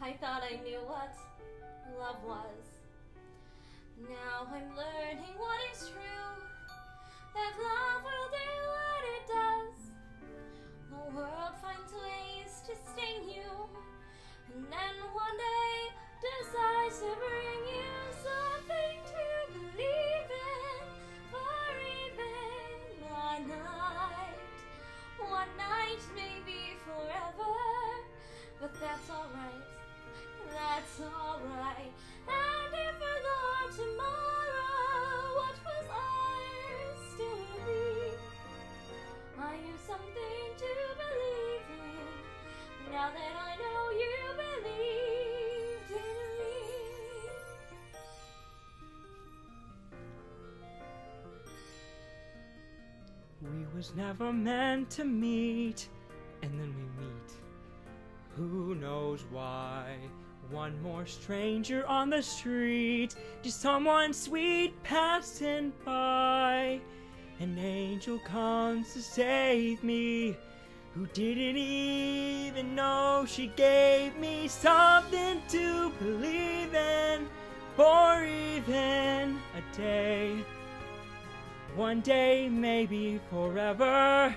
I thought I knew what love was. Now I'm learning what is true, that love will do what it does. The world finds ways to sting you, and then one day decides to bring you something to believe in. For even one night may be forever, but that's alright. That's alright. And if we're gone tomorrow, what was ours still will be. I have something to believe in, now that I know you believed in me. We was never meant to meet, and then we meet. Who knows why? One more stranger on the street, just someone sweet passing by. An angel comes to save me, who didn't even know she gave me something to believe in, for even a day. One day, maybe forever,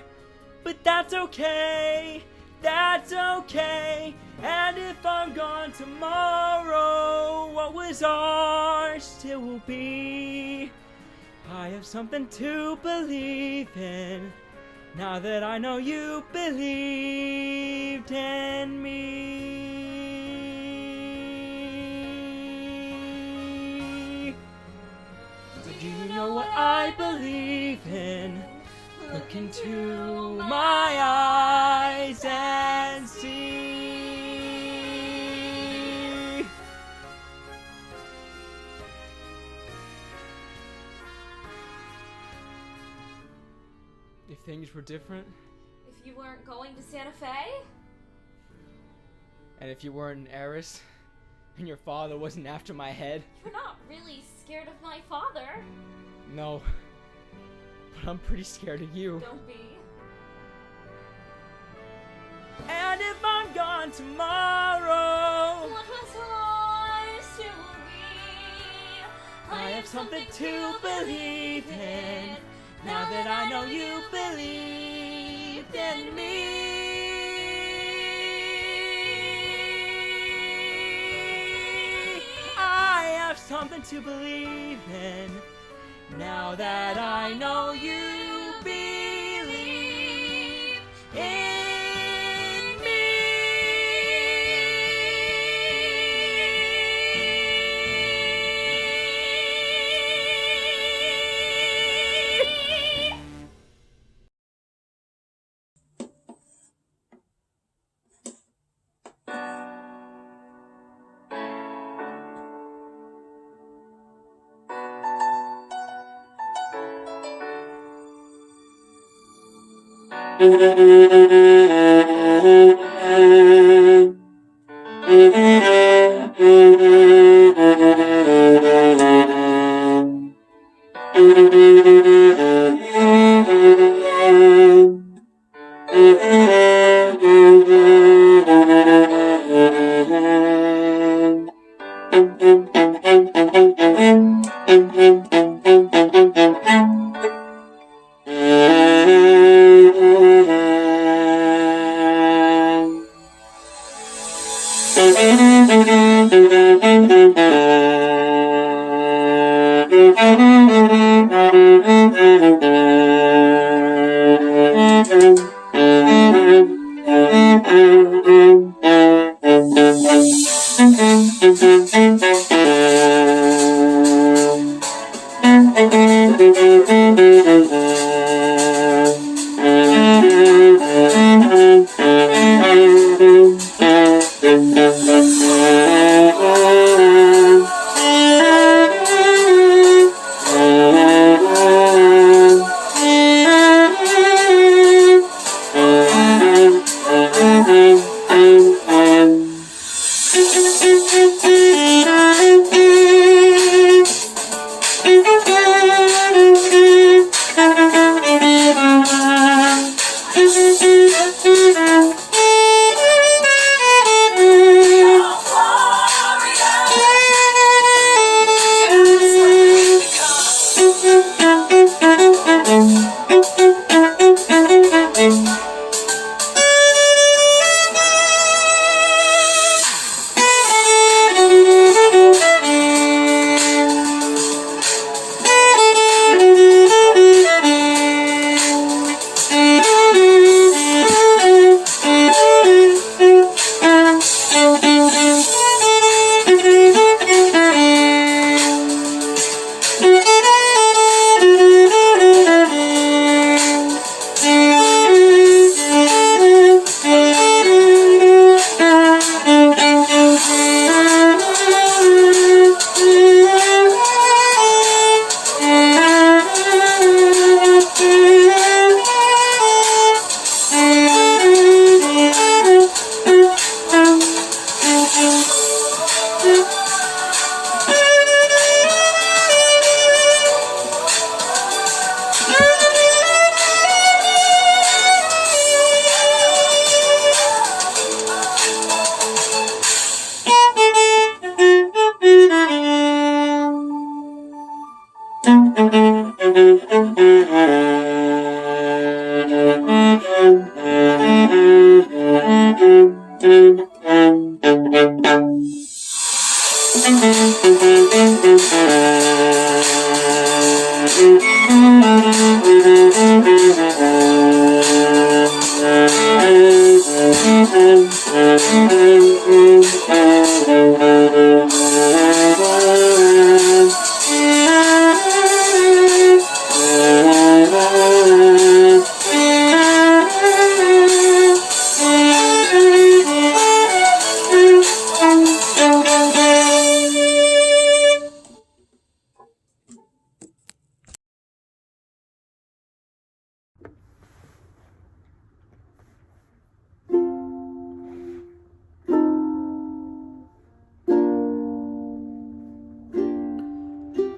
but that's okay. That's okay. And if I'm gone tomorrow, what was ours still will be. I have something to believe in, now that I know you believed in me. Do you know what I believe in? Look into my eyes and see. If things were different, If you weren't going to Santa Fe, and if you weren't an heiress, and your father wasn't after my head, you're not really scared of my father. no, but I'm pretty scared of you. Don't be. And if I'm gone tomorrow, What was ours still will be. I have something to believe in, now that I know you believed in me. I have something to believe in, now that I know you believe in me.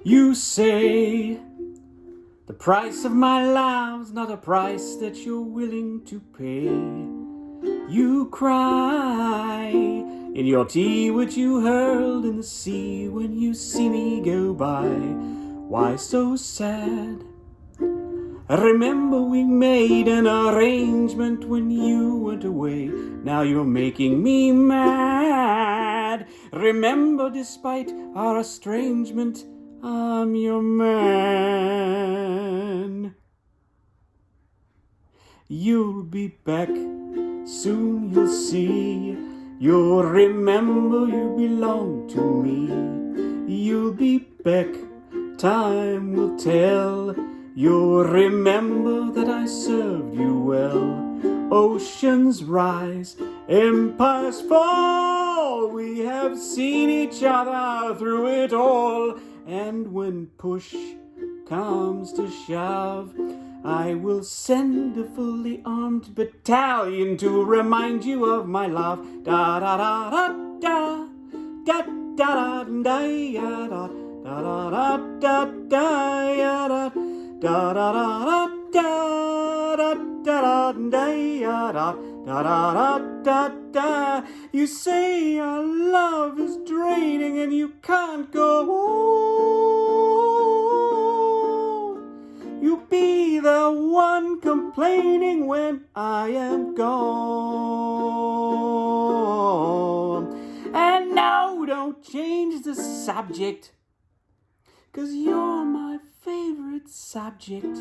You say the price of my love's not a price that you're willing to pay. You cry in your tea which you hurled in the sea when you see me go by. Why so sad? Remember we made an arrangement when you went away. Now you're making me mad. Remember, despite our estrangement, I'm your man. You'll be back, soon you'll see. You'll remember you belong to me. You'll be back, time will tell. You'll remember that I served you well. Oceans rise, empires fall. We have seen each other through it all. And when push comes to shove, I will send a fully armed battalion to remind you of my love. Da da da da da da da da da da da da da da da da da da. You say our love is draining and you can't go on. You be the one complaining when I am gone. And no, don't change the subject, 'cause you're my favorite subject,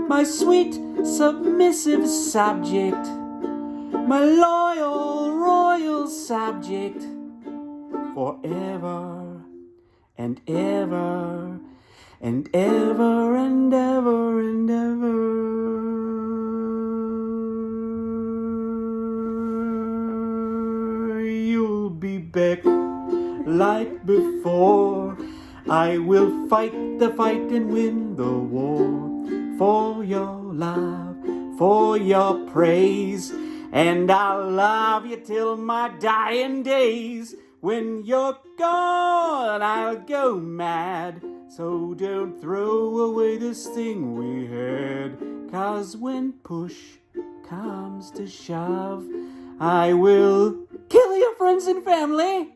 my sweet submissive subject, my loyal royal subject, forever and ever and ever and ever and ever. You'll be back like before. I will fight the fight and win the war. For your love, for your praise, and I'll love you till my dying days. When you're gone, I'll go mad. So don't throw away this thing we had. 'Cause when push comes to shove, I will kill your friends and family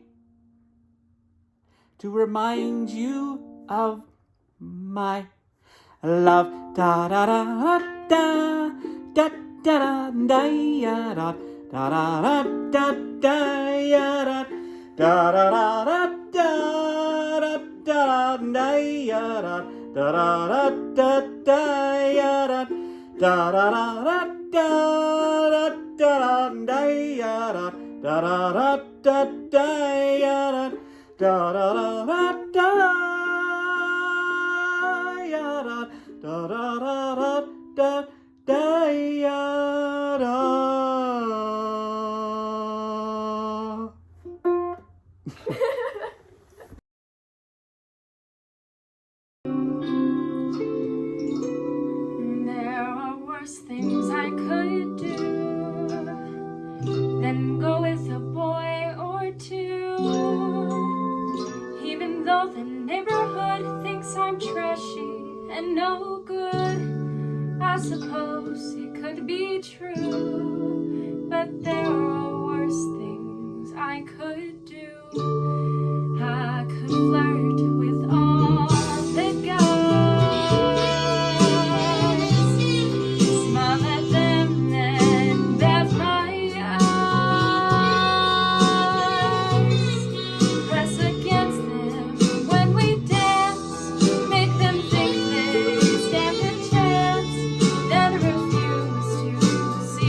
to remind you of my love. Da da da da da da da da da da da da da da da da There are worse things I could do than go with a boy or two. Even though the neighborhood thinks I'm trashy and no good, I suppose it could be true. But there are worse things I could do. I could flirt with all the guys, smile at them and bat my eyes, press against them when we dance, make them think they stand a chance, then refuse to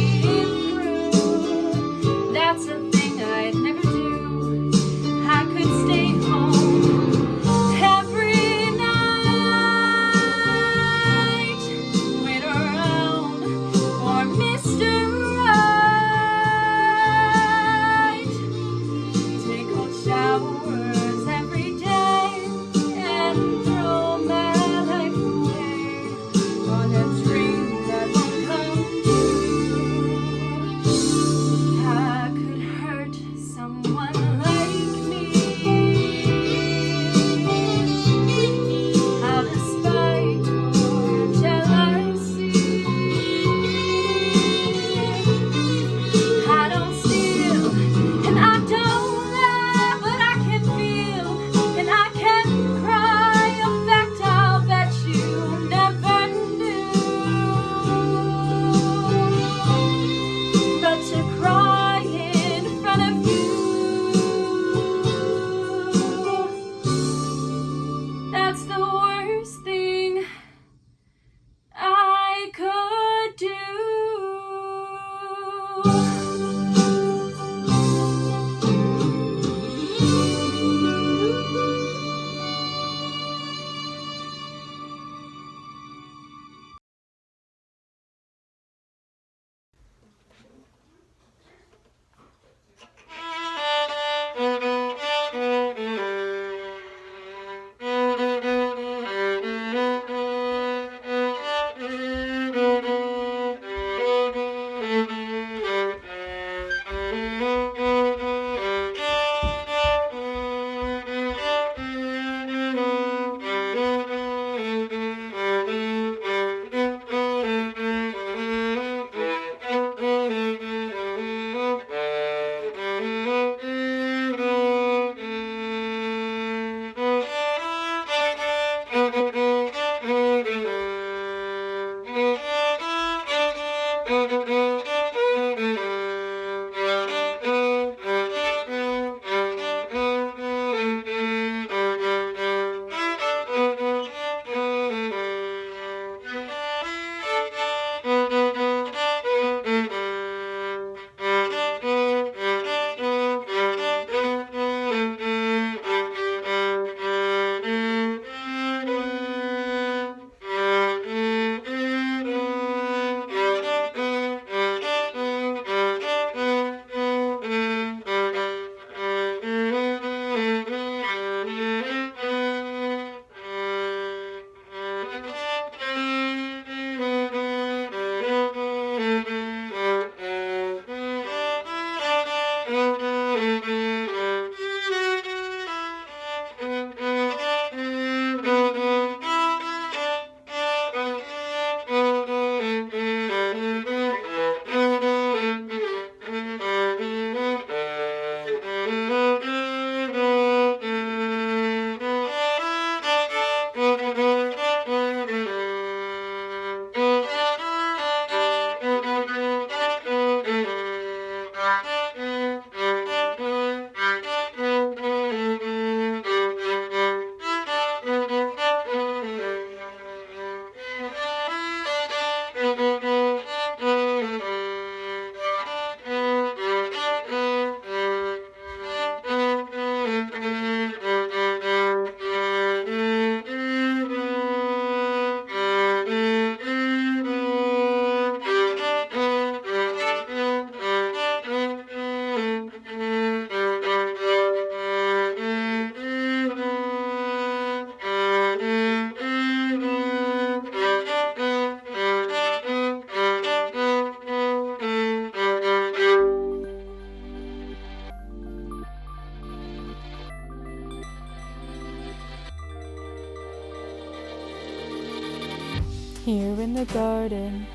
Here in the garden,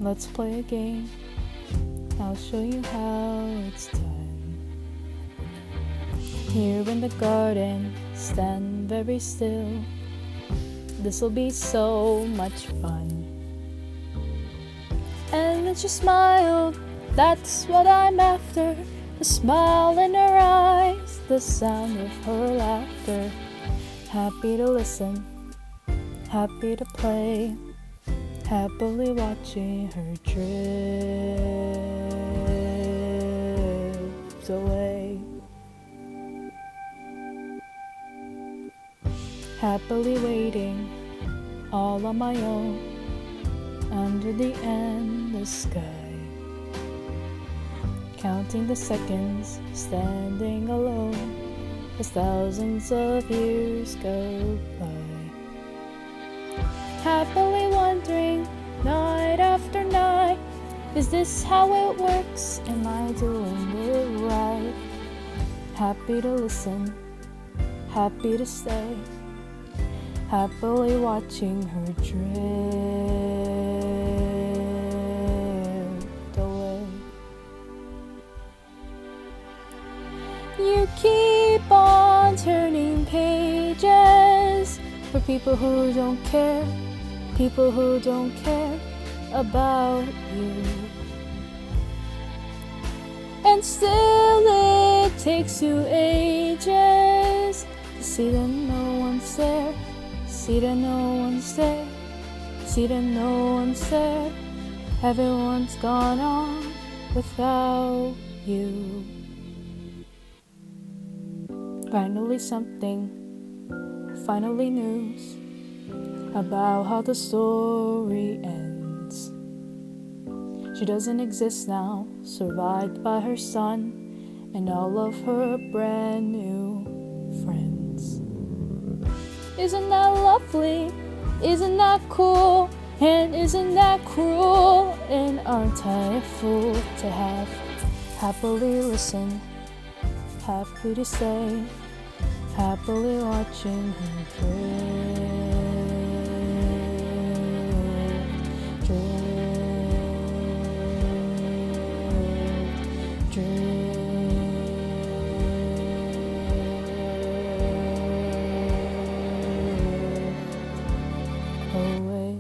let's play a game. I'll show you how it's done. Here in the garden, stand very still. This'll be so much fun. And then she smiled, that's what I'm after. The smile in her eyes, the sound of her laughter. Happy to listen, happy to play, happily watching her drift away. Happily waiting, all on my own, under the endless sky. Counting the seconds, standing alone, as thousands of years go by. Happily wondering, night after night, is this how it works? Am I doing it right? Happy to listen, happy to stay, happily watching her drift away. You keep on turning pages for people who don't care, people who don't care about you. And still it takes you ages to see that no one's there, see that no one's there, see that no one's there. Everyone's gone on without you. Finally something, finally news about how the story ends. She doesn't exist now, survived by her son and all of her brand new friends. Isn't that lovely? Isn't that cool? And isn't that cruel? And aren't I a fool to have happily listened, happy to stay, happily watching her drift, away.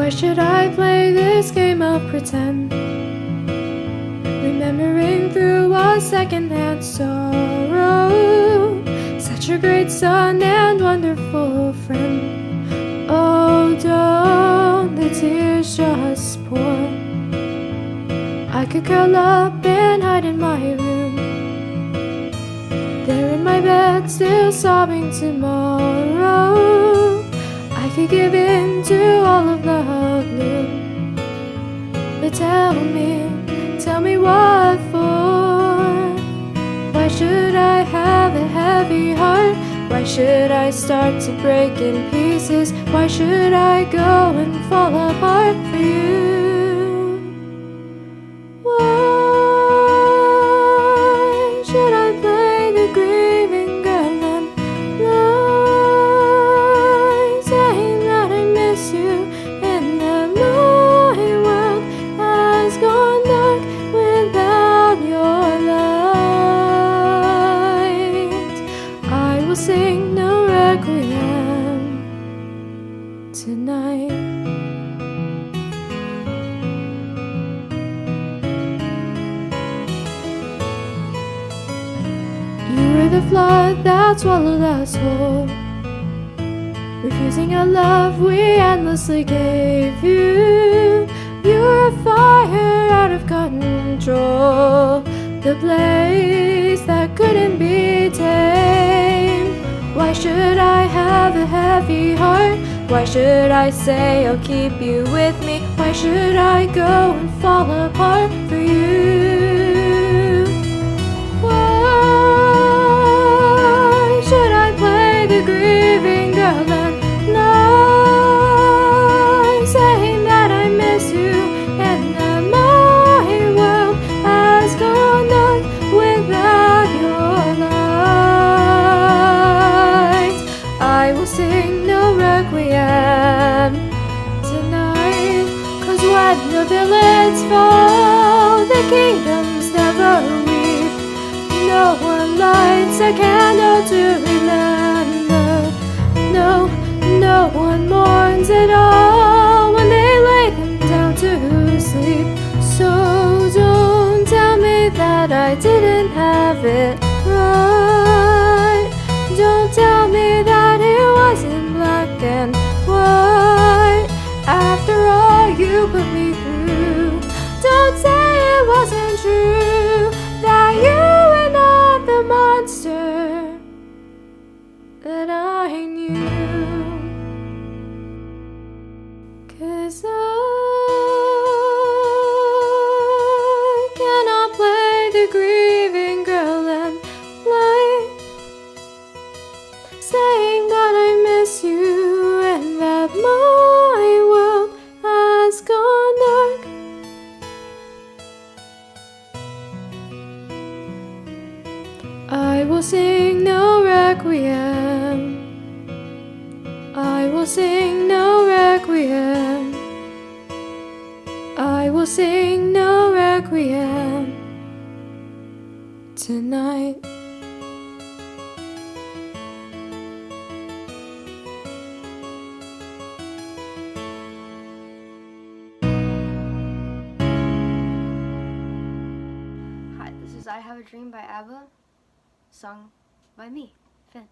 Why should I play this game of pretend? Remembering through a secondhand sorrow, such a great son and wonderful friend. Oh, don't the tears just pour? I could curl up and hide in my room, there in my bed, still sobbing tomorrow. I could give in to all of the gloom. But tell me what for? Why should I have a heavy heart? Why should I start to break in pieces? Why should I go and fall apart for you? Why should I play the grieving girl and lie, saying that I miss you and that my world has gone dark without your light? I will sing no requiem tonight. You were the flood that swallowed us whole, refusing a love we endlessly gave you. You're a fire out of control, the blaze that couldn't be tamed. Why should I have a heavy heart? Why should I say I'll keep you with me? Why should I go and fall apart for you? Why should I play the grieving girl and lie, saying that I miss you and that my world has gone dark without your light? I will sing no requiem tonight, 'cause when the villains fall, the kingdoms never weep. No one lights a candle to remember. No one mourns at all when they lay them down to sleep. So don't tell me that I didn't have it right. Don't tell me that it wasn't black and white. After all you put me through, don't say it wasn't true, that you were not the monster that I knew. 'Cause I cannot play the grieving girl and lie, saying that I miss you and that my world has gone dark. I will sing no requiem. I will sing no requiem. I will sing no requiem tonight. Hi, this is I Have a Dream by ABBA, sung by me, Finn.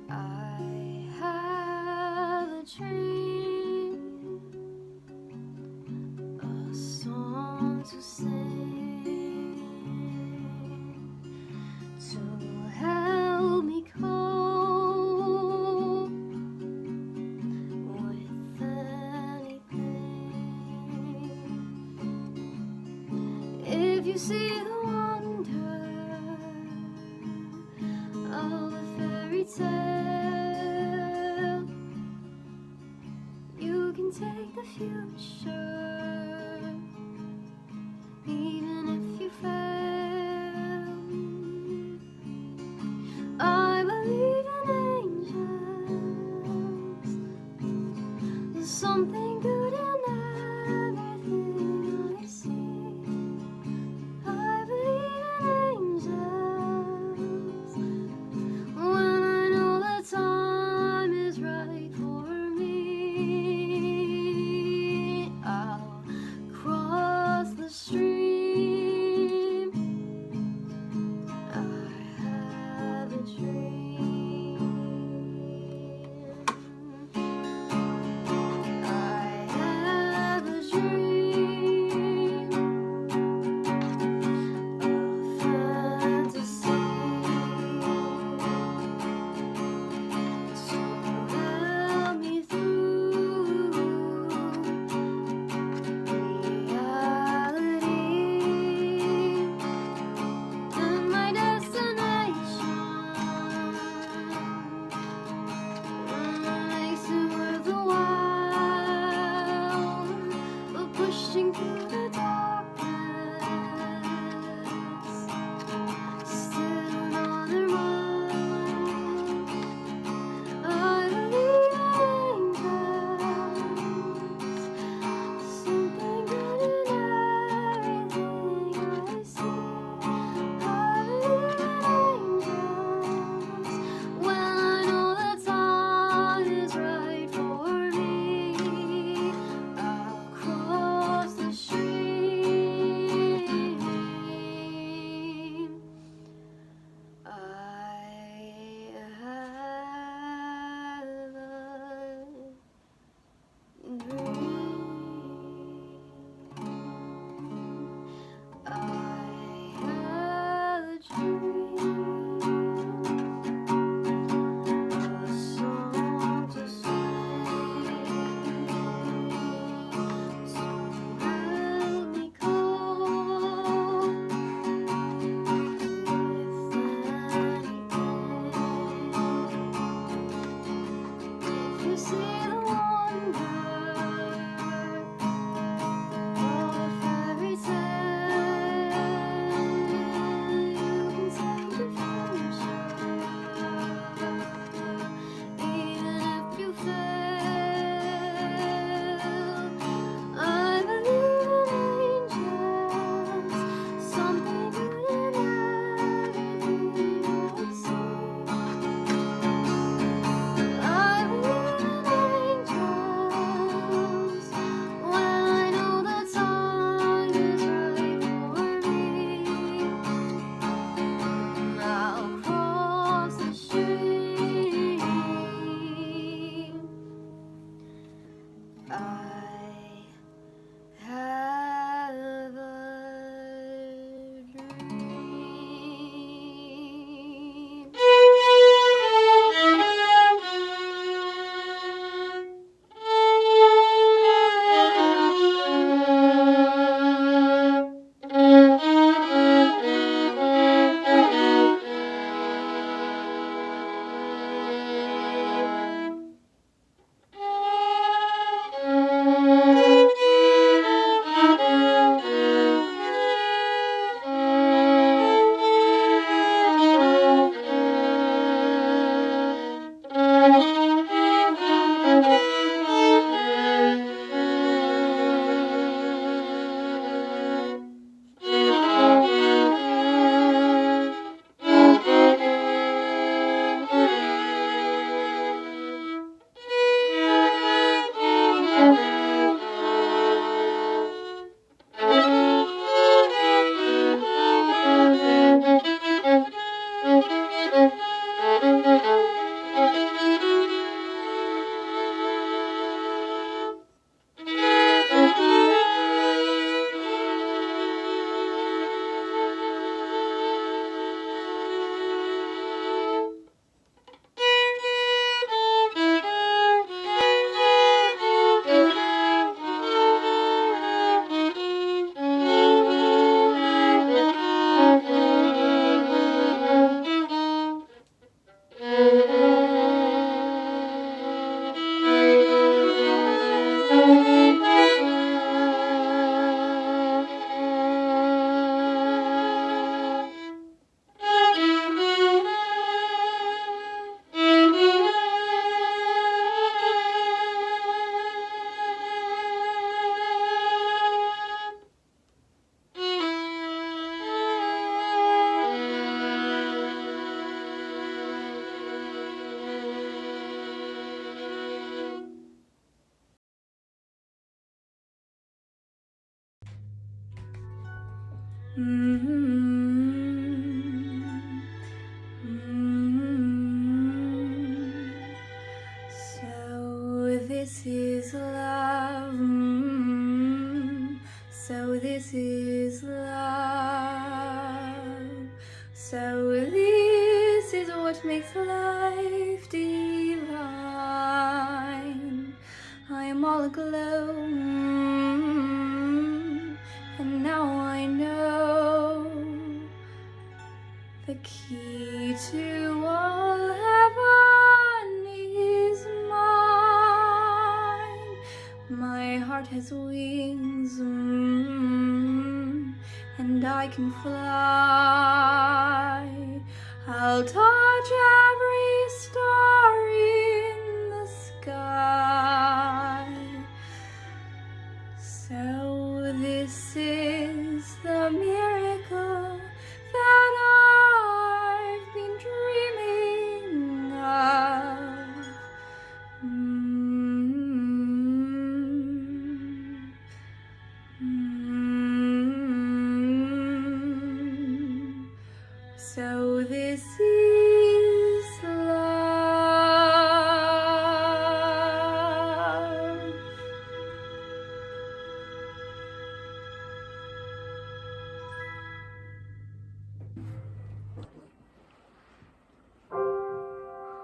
I have a dream, a song to sing, to help me cope So this is love. So this is love. So this is what makes life divine. I am all aglow, and now I know the key to all heaven is mine. My heart has wings, and I can fly. I'll touch every star in the sky. So this is the miracle that I've been dreaming of. So this is love.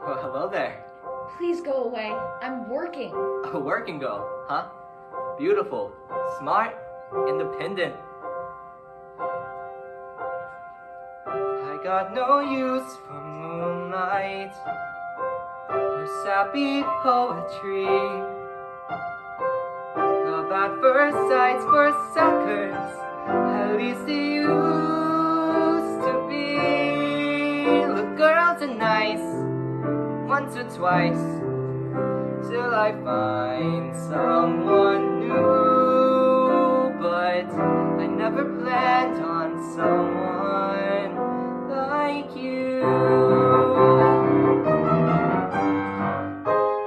Well, hello there. Please go away. I'm working. A working girl, huh? Beautiful, smart, independent. I got no use for moonlight or sappy poetry. Love at first sight's for suckers, at least it used to be. Look, girls are nice, once or twice, till I find someone new. But I never planned on someone like you.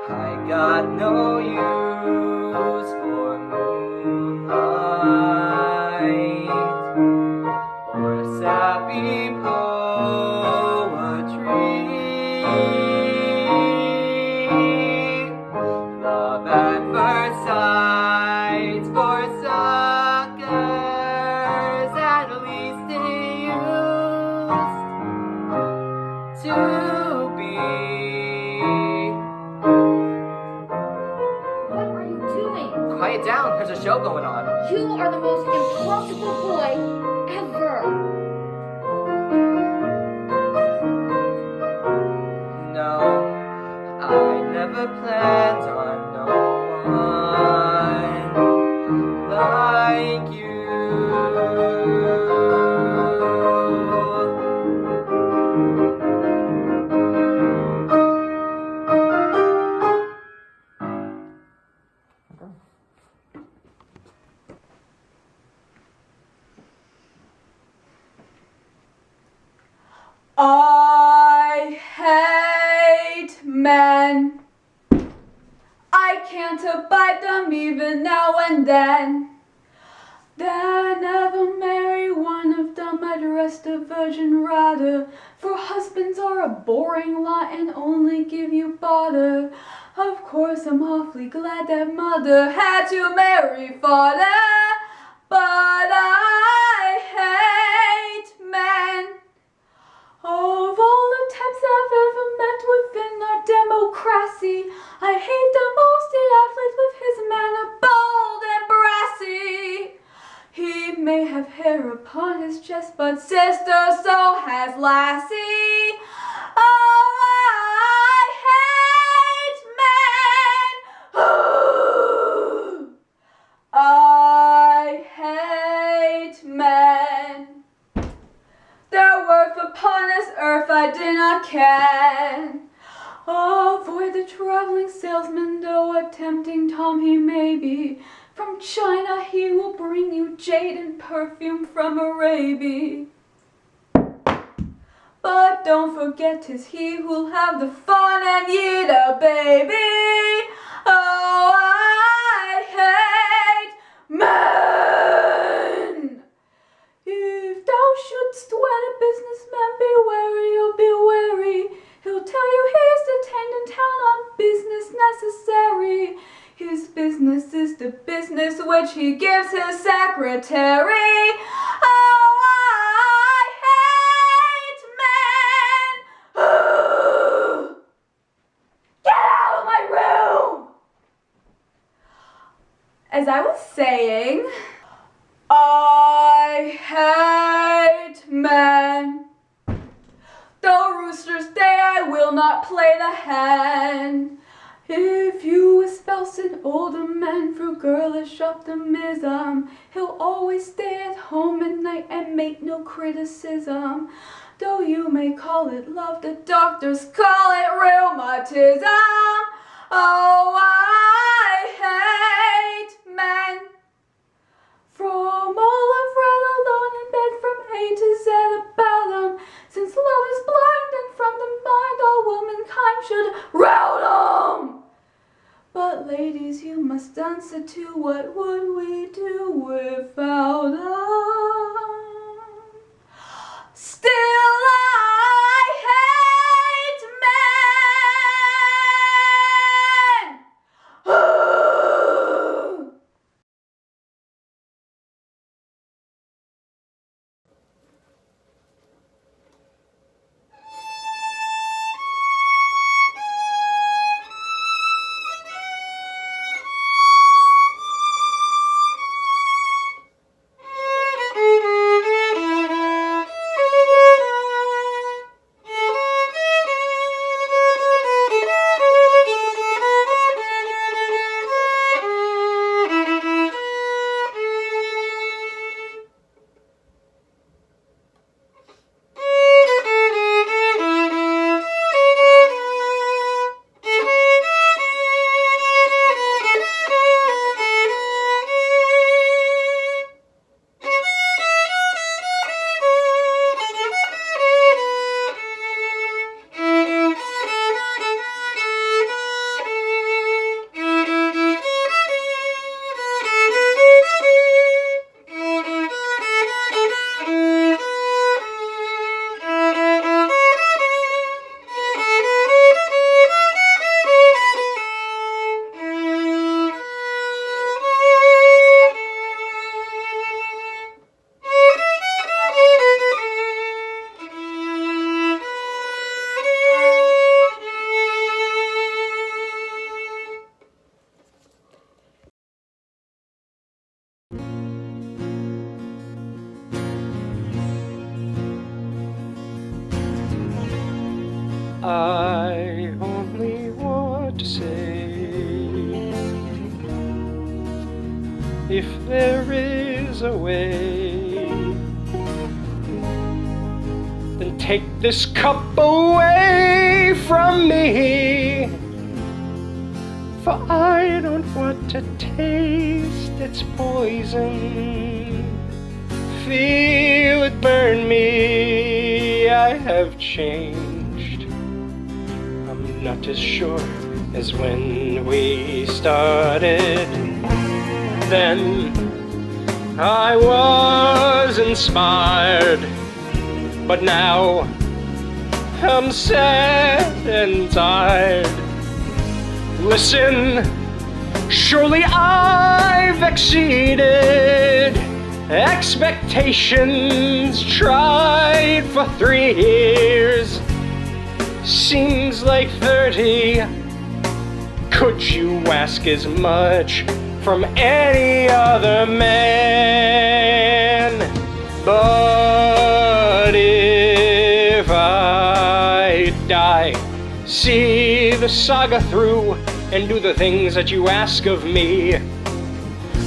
I got no use for moonlight or sappy poetry. Love at first sight for suckers, at least it used to be. What are you doing? Quiet down, there's a show going on. You are the most impossible boy ever. No, I never planned on no one like you. I hate men. I can't abide them even now and then. Then never marry one of them, I'd rest a virgin rather. For husbands are a boring lot and only give you bother. Of course I'm awfully glad that mother had to marry father. But I hate men. Of all the types I've ever met within our democracy, I hate the most the athlete with his manner bold and brassy. He may have hair upon his chest, but sister, so has Lassie. Oh, I hate men. I hate men. Their worth upon this earth I did not can. Avoid the traveling salesman, though a tempting Tom he may be. From China he will bring you jade and perfume from Arabia. But don't forget 'tis he who'll have the fun and ye the baby. Oh, I hate men. If when a businessman, be wary, oh be wary. He'll tell you he's detained in town on business necessary. His business is the business which he gives his secretary. Oh, I hate men. Get out of my room! As I was saying, I hate men. Though roosters day, I will not play the hen. If you espouse an older man through girlish optimism, he'll always stay at home at night and make no criticism. Though you may call it love, the doctors call it rheumatism. Oh, I hate men. From all I've read alone in bed from A to Z about them, since love is blind and from the mind all womankind should rout 'em. But ladies, you must answer to what would we do without 'em? Still I hate men. I only want to say, if there is a way, then take this cup away from me, for I don't want to taste its poison. Feel it burn me, I have changed. I'm not as sure as when we started. Then I was inspired, but now I'm sad and tired. Listen, surely I've exceeded expectations. Tried for 3 years, seems like 30. Could you ask as much from any other man? But if I die, see the saga through and do the things that you ask of me.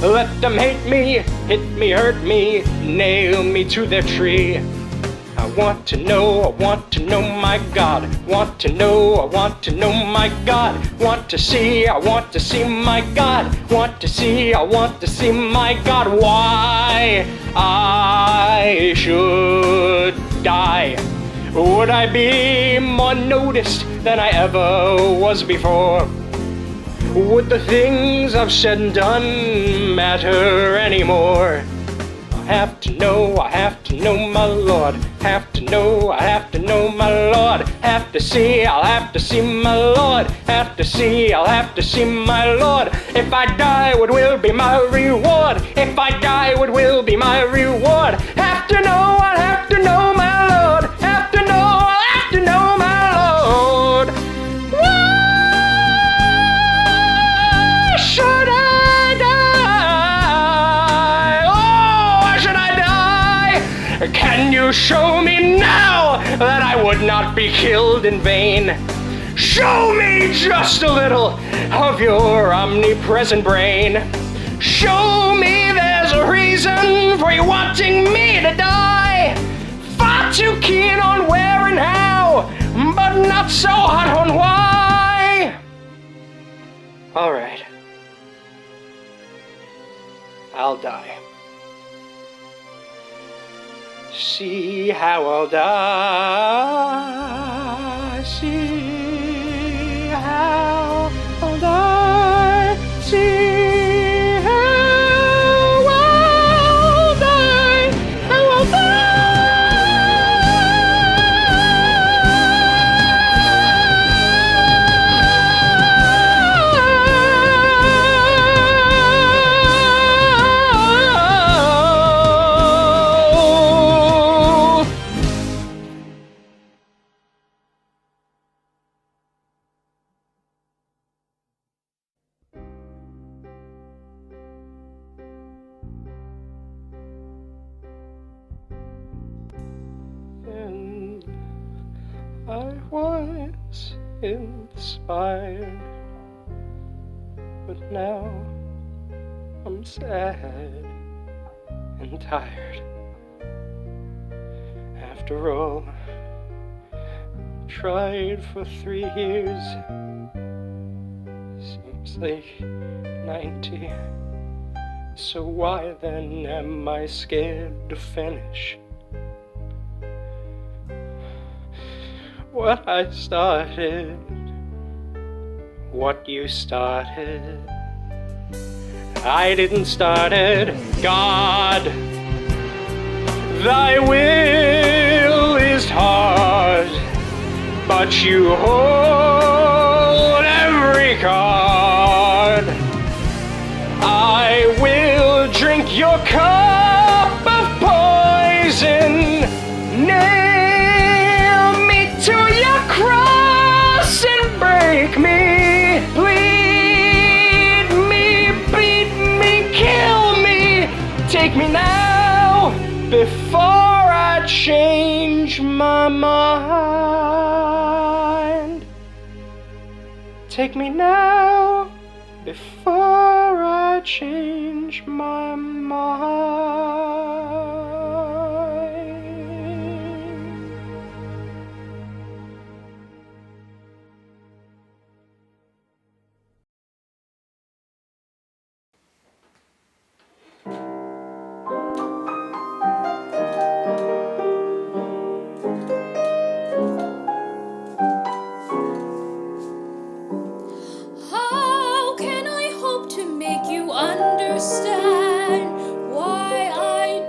Let them hate me, hit me, hurt me, nail me to their tree. I want to know my God. Want to know my God. Want to see my God. Want to see my God. Why I should die? Would I be more noticed than I ever was before? Would the things I've said and done matter anymore? have to know, I have to know my Lord. Have to know, I have to know my Lord. Have to see, I'll have to see my Lord. Have to see, I'll have to see my Lord. If I die, what will be my reward? If I die, what will be my reward? Have to know, I'll have to know my Lord. Have to know, I'll have to know my Lord. Why should I die? Oh, why should I die? Can you show me now that I would not be killed in vain? Show me just a little of your omnipresent brain. Show me there's a reason for you wanting me to die. Far too keen on where and how, but not so hot on why. All right. I'll die. See how I'll die. See how I'll die. See how I'll die. How I'll And I was inspired, but now I'm sad and tired. After all, tried for 3 years, seems like 90. So why then am I scared to finish what I started? What you started, I didn't start it. God, thy will is hard, but you hold every card. I will drink your cup of poison. Nail me to your cross and break me. Bleed me, beat me, kill me. Take me now before I change my mind. Take me now before I change my mind. How can I hope to make you understand why I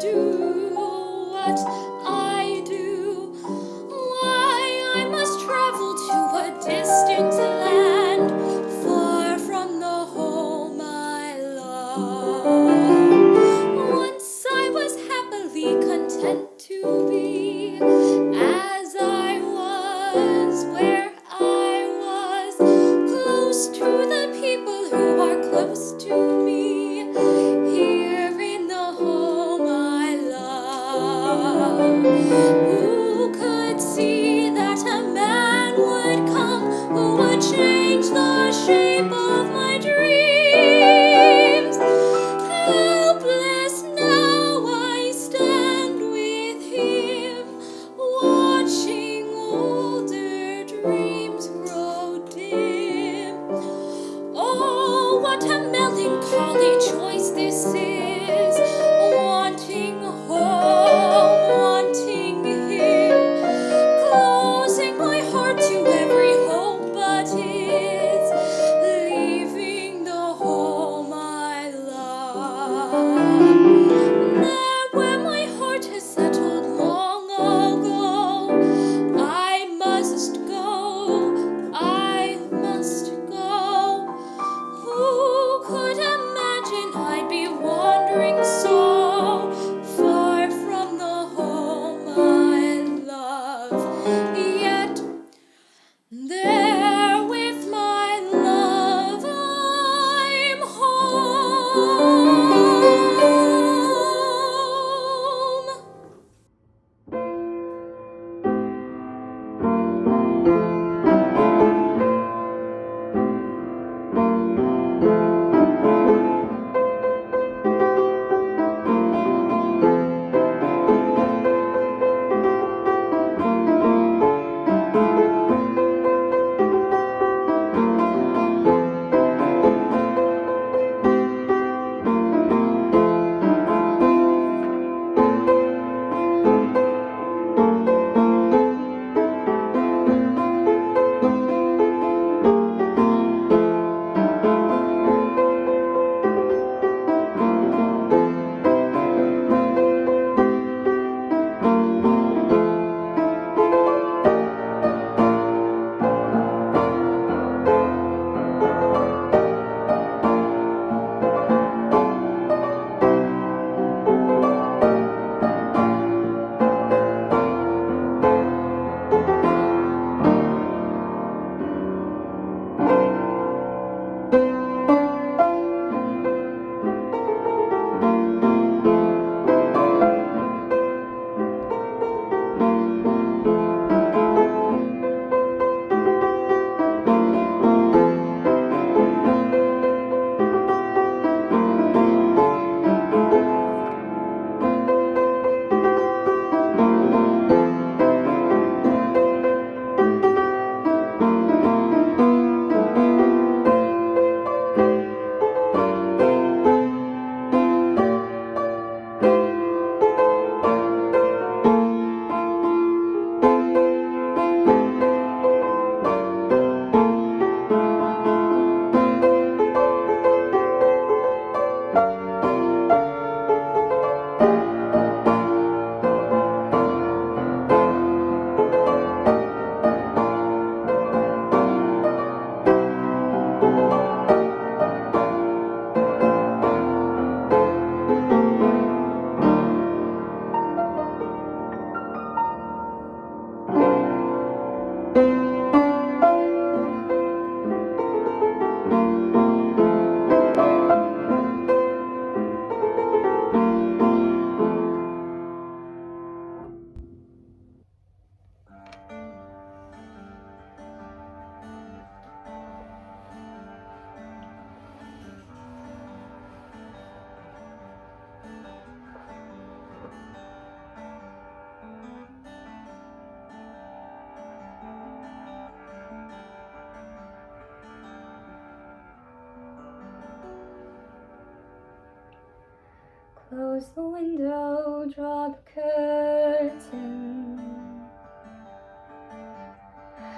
Close the window, draw the curtain.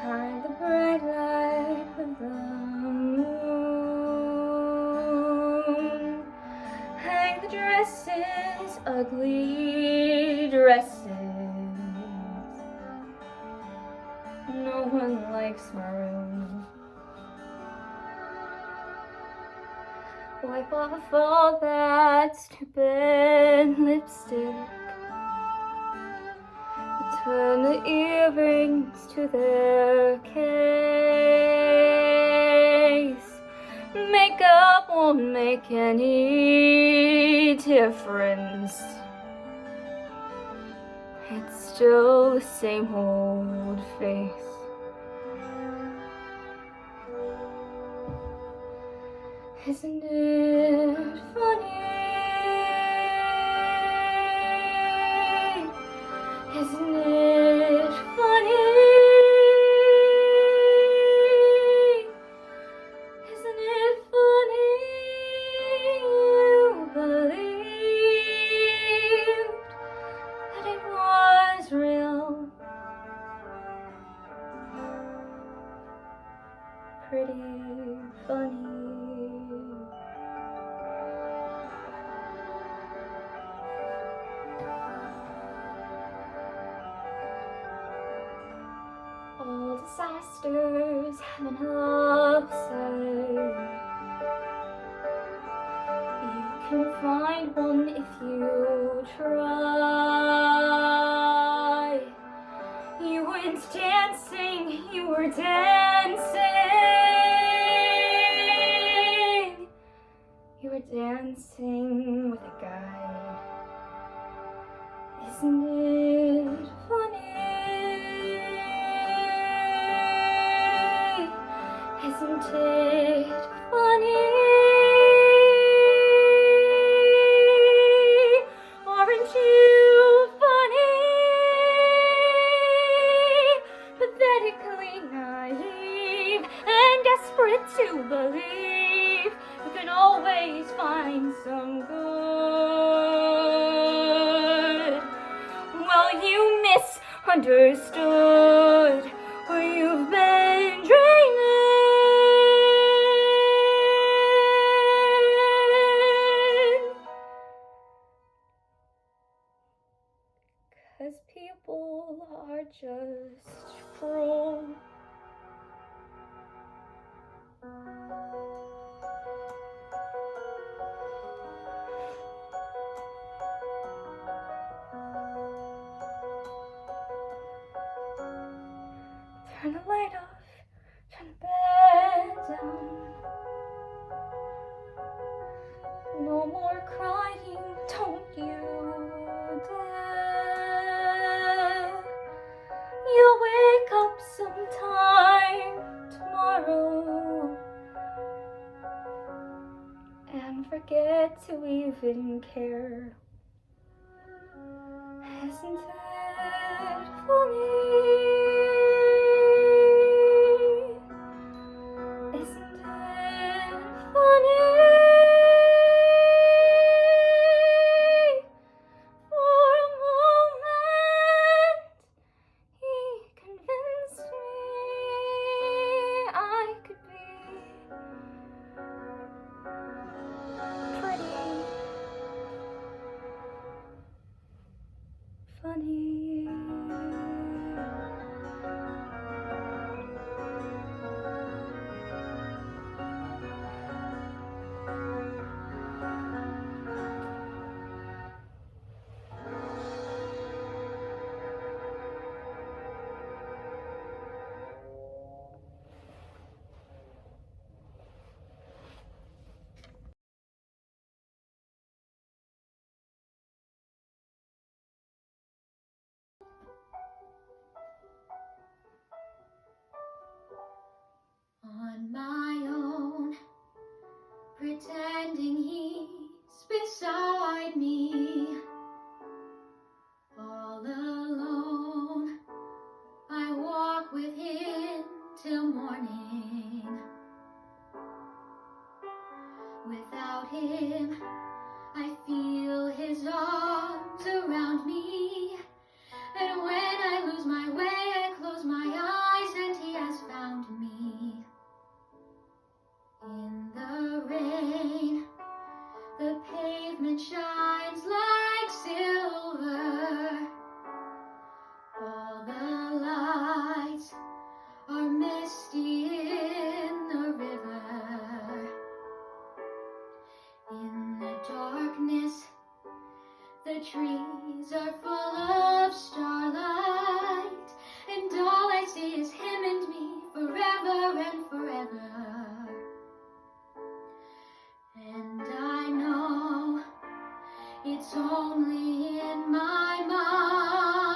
Hide the bright light of the moon. Hang the dresses, ugly dresses. No one likes maroon. Wipe off all that stupid lipstick. Turn the earrings to their case. Makeup won't make any difference. It's still the same old face. Isn't it funny? Isn't it funny? Isn't it funny? You believed that it was real. Pretty funny. All disasters have an upside. You can find one if you try. You went dancing, you were dancing. You were dancing with a guy. Isn't it funny? Isn't it funny? Aren't you funny? Pathetically naive and desperate to believe you can always find some good. Well, you misunderstood, or you've been dreaming. Cause people are just cruel. Turn the light off, turn the bed down. No more crying, don't you dare. You'll wake up sometime tomorrow and forget to even care. Isn't it funny? Isn't it funny? For a moment, he convinced me I could be pretty funny. On my own, pretending he's beside me. All alone, I walk with him till morning. Without him, I feel his lights are misty in the river. In the darkness, the trees are full of starlight, and all I see is him and me forever and forever. And I know it's only in my mind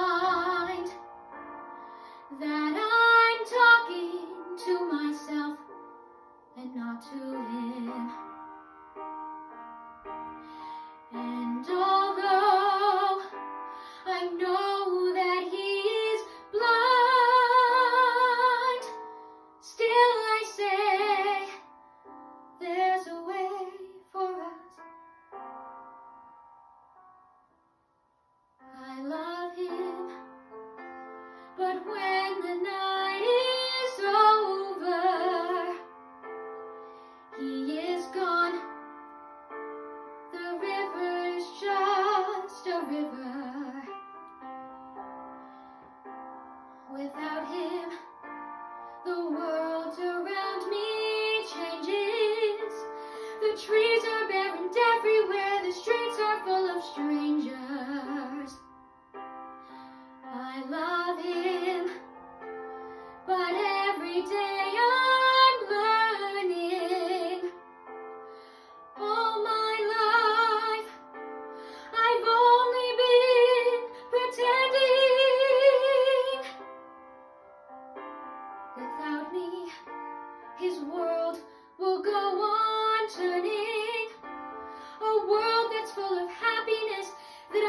that I'm talking to myself and not to him. And although I know that he's blind, still I say there's a way for us. I love him, but when the night is over, he is gone. The river's just a river. Without him, the world around me changes. The trees are bare and everywhere, the streets are full of strangers. I love him, but every day I'm learning. All my life, I've only been pretending. Without me, his world will go on turning. A world that's full of happiness that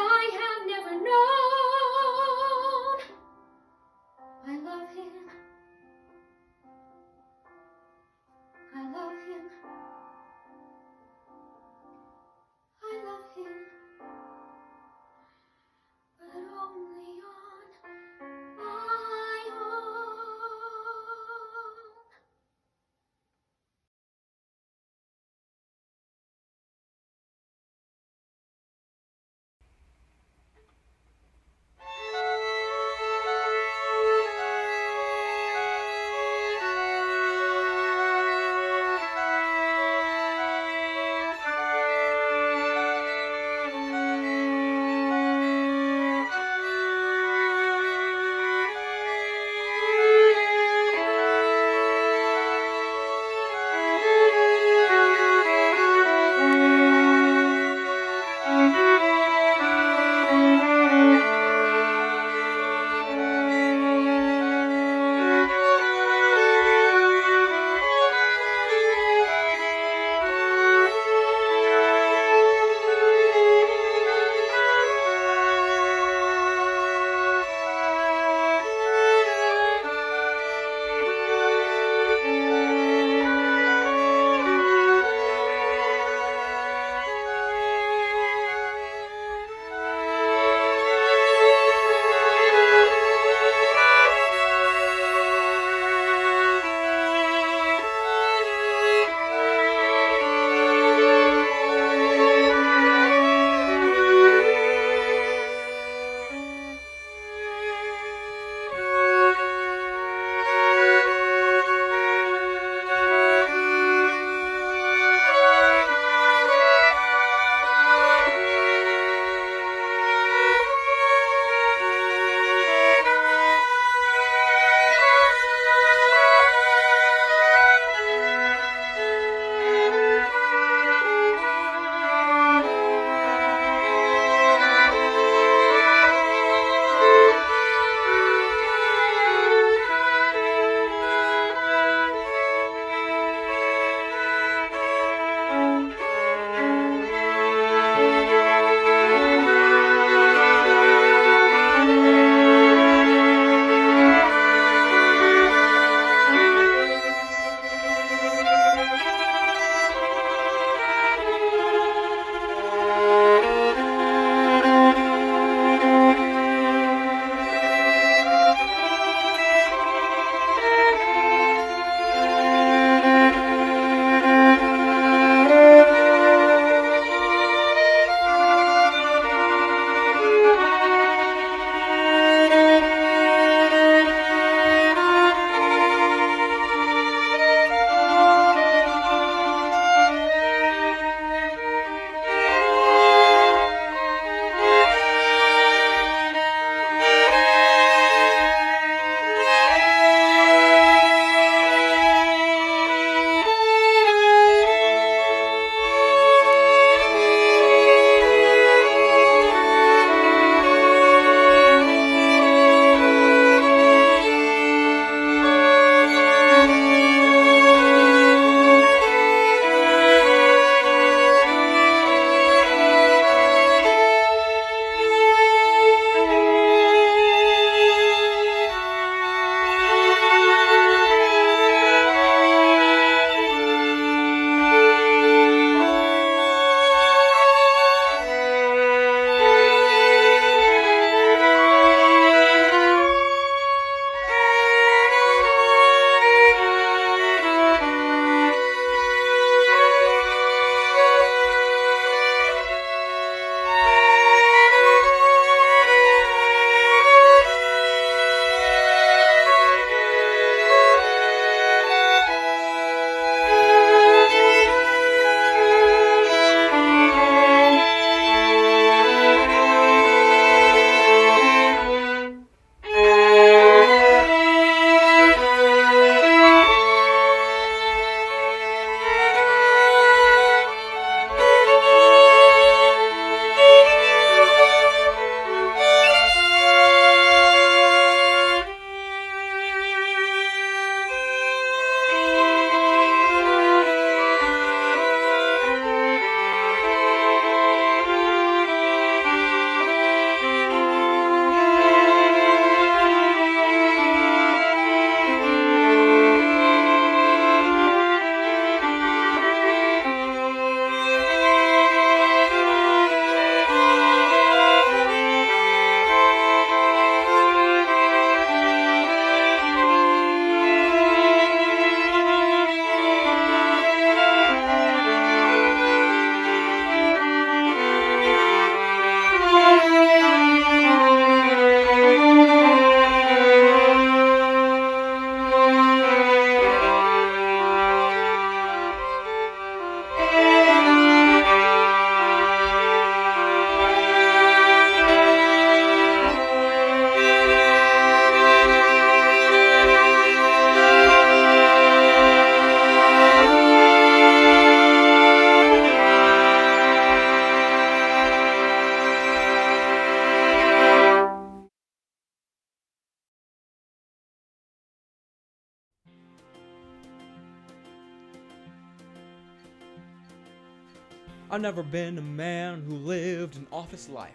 I've never been a man who lived an office life.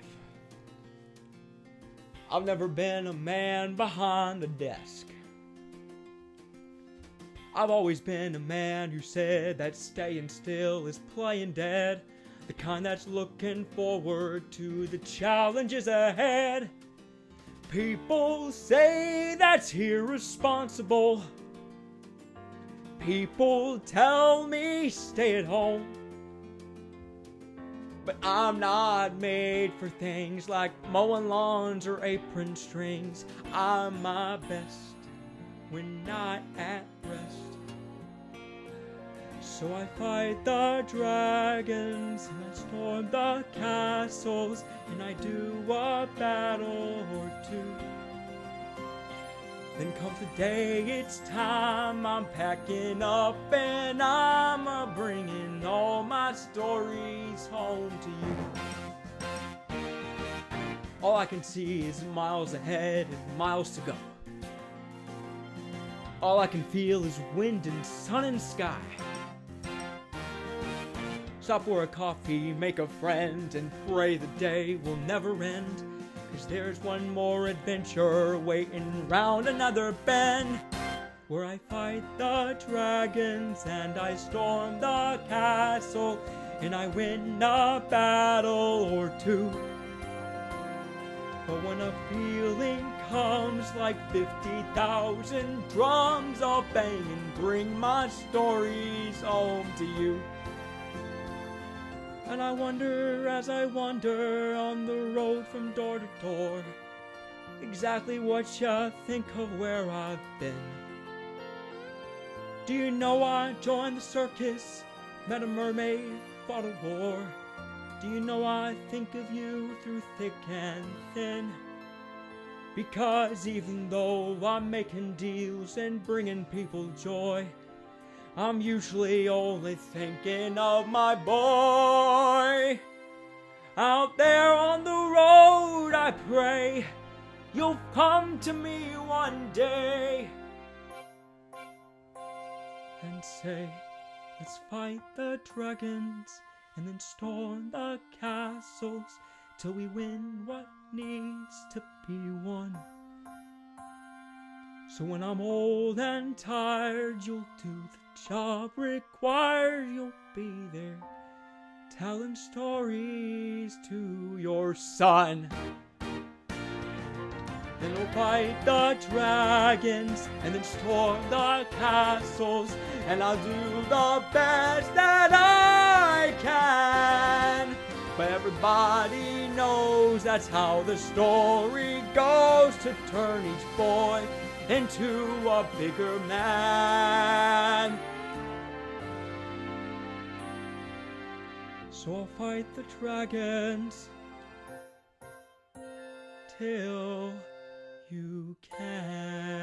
I've never been a man behind a desk. I've always been a man who said that staying still is playing dead, the kind that's looking forward to the challenges ahead. People say that's irresponsible. People tell me stay at home. But I'm not made for things like mowing lawns or apron strings. I'm my best when not at rest. So I fight the dragons and I storm the castles and I do a battle or two. Then comes the day it's time, I'm packing up and I'm bringing all my stories home to you. All I can see is miles ahead and miles to go. All I can feel is wind and sun and sky. Stop for a coffee, make a friend, and pray the day will never end. 'Cause there's one more adventure waiting round another bend, where I fight the dragons and I storm the castle and I win a battle or two. But when a feeling comes like 50,000 drums, I'll bang and bring my stories home to you. And I wonder as I wander on the road from door to door, exactly what you think of where I've been. Do you know I joined the circus, met a mermaid, fought a war? Do you know I think of you through thick and thin? Because even though I'm making deals and bringing people joy, I'm usually only thinking of my boy. Out there on the road, I pray you'll come to me one day and say, let's fight the dragons and then storm the castles till we win what needs to be won. So when I'm old and tired, you'll do the job required. You'll be there telling stories to your son. Then we'll fight the dragons and then storm the castles, and I'll do the best that I can. But everybody knows that's how the story goes, to turn each boy into a bigger man. So I'll fight the dragons till you can.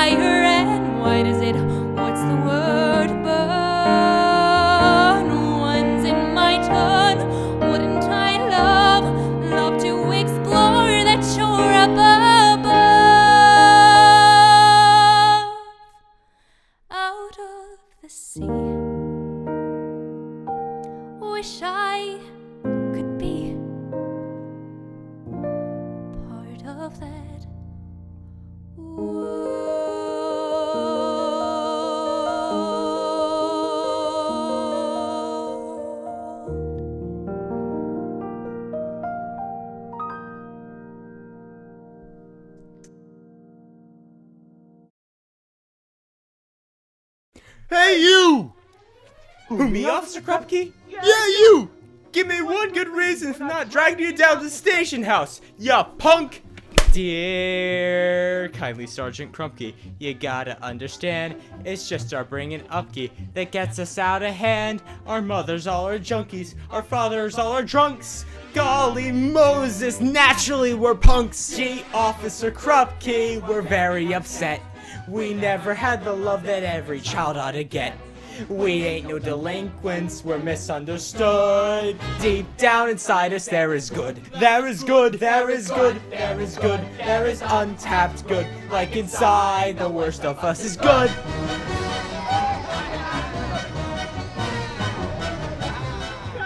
fire, and why does it, what's the word, burn? One's in my tongue. Wouldn't I love to explore that shore up above, out of the sea? Wish I could be part of that world. Hey, you! Who, me, Officer Krupke? Yeah, you! Give me one good reason for not dragging you down to the station house, ya punk! Dear kindly Sergeant Krupke, you gotta understand, it's just our bringing upke that gets us out of hand. Our mothers all are junkies, our fathers all are drunks. Golly Moses, naturally we're punks. Gee, Officer Krupke, we're very upset. We never had the love that every child ought to get. We ain't no delinquents, we're misunderstood. Deep down inside us there is good. There is good, there is good, there is good, there is untapped good. Like inside the worst of us is good.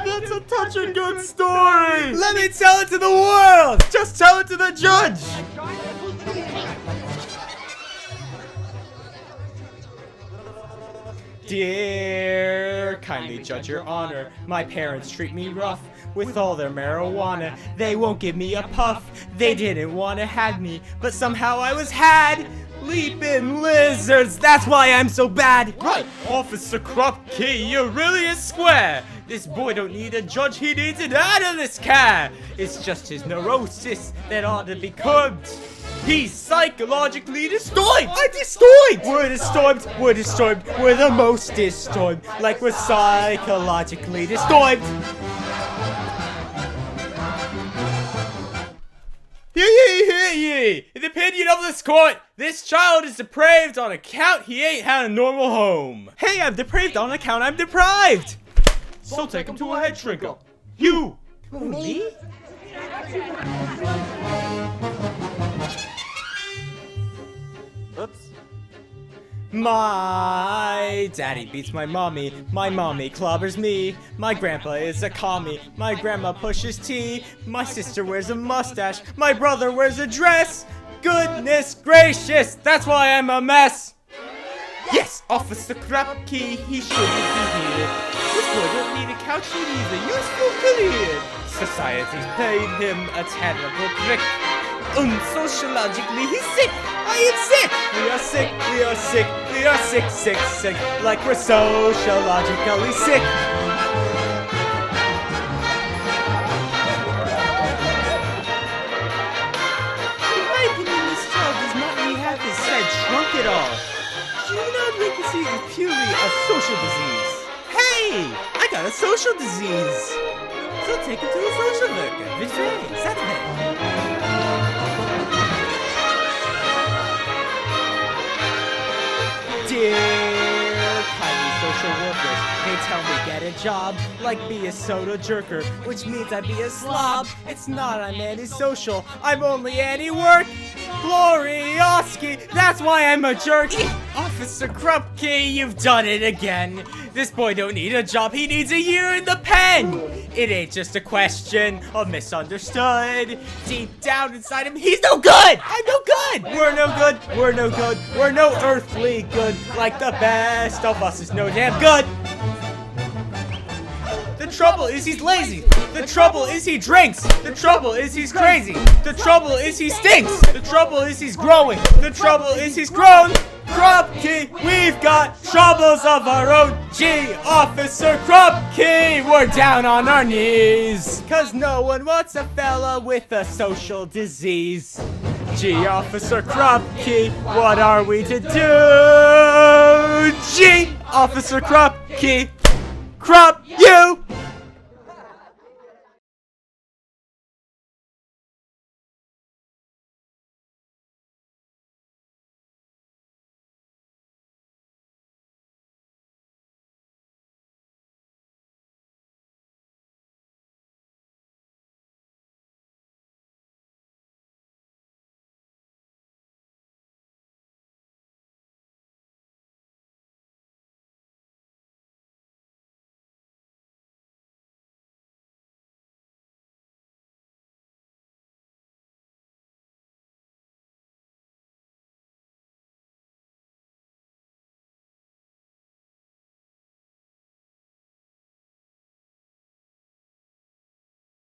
That's a touching good story! Let me tell it to the world! Just tell it to the judge! Dear kindly judge, your honor, my parents treat me rough with all their marijuana. They won't give me a puff. They didn't want to have me, but somehow I was had. Leaping lizards, that's why I'm so bad. Right, Officer Krupke, you're really a square. This boy don't need a judge, he needs it out of this car. It's just his neurosis that ought to be curbed. He's psychologically disturbed! I'm disturbed! We're disturbed, we're disturbed, we're the most disturbed. Like we're psychologically disturbed. Yee! In the opinion of this court, this child is depraved on account he ain't had a normal home. Hey, I'm depraved on account I'm deprived! So take him to a head shrinker. You! Who, me? Oops. My daddy beats my mommy clobbers me, my grandpa is a commie, my grandma pushes tea, my sister wears a mustache, my brother wears a dress. Goodness gracious, that's why I'm a mess. Yes, Officer Krupke, he shouldn't be here. This boy don't need a couch, he needs a useful career. Society's paid him a terrible trick. Unsociologically, he's sick. I am sick. We are sick. We are sick. We are sick, sick, sick. Like we're sociologically sick. In my opinion, this child does not really have his head shrunk at all. Juvenile delinquency is purely a social disease. Hey, I got a social disease. So take him to a social worker. Vite fait, Saturday. Dear kindly social worker, they tell me get a job, like be a soda jerker, which means I be a slob. It's not I'm antisocial, I'm only anti-work. Glorioski, that's why I'm a jerk. Officer Krupke, you've done it again. This boy don't need a job, he needs a year in the pen. It ain't just a question of misunderstood. Deep down inside him, he's no good. I'm no good. We're no good. We're no good. We're no earthly good. Like the best of us is no damn good. The trouble is he's lazy. The trouble is he drinks. The trouble is he's crazy. The trouble is he stinks. The trouble is he's growing. The trouble is he's grown. Krupke, we've got troubles of our own. Gee, Officer Krupke, we're down on our knees. Cause no one wants a fella with a social disease. Gee, Officer Krupke, what are we to do? Gee, Officer Krupke, Krupp, you!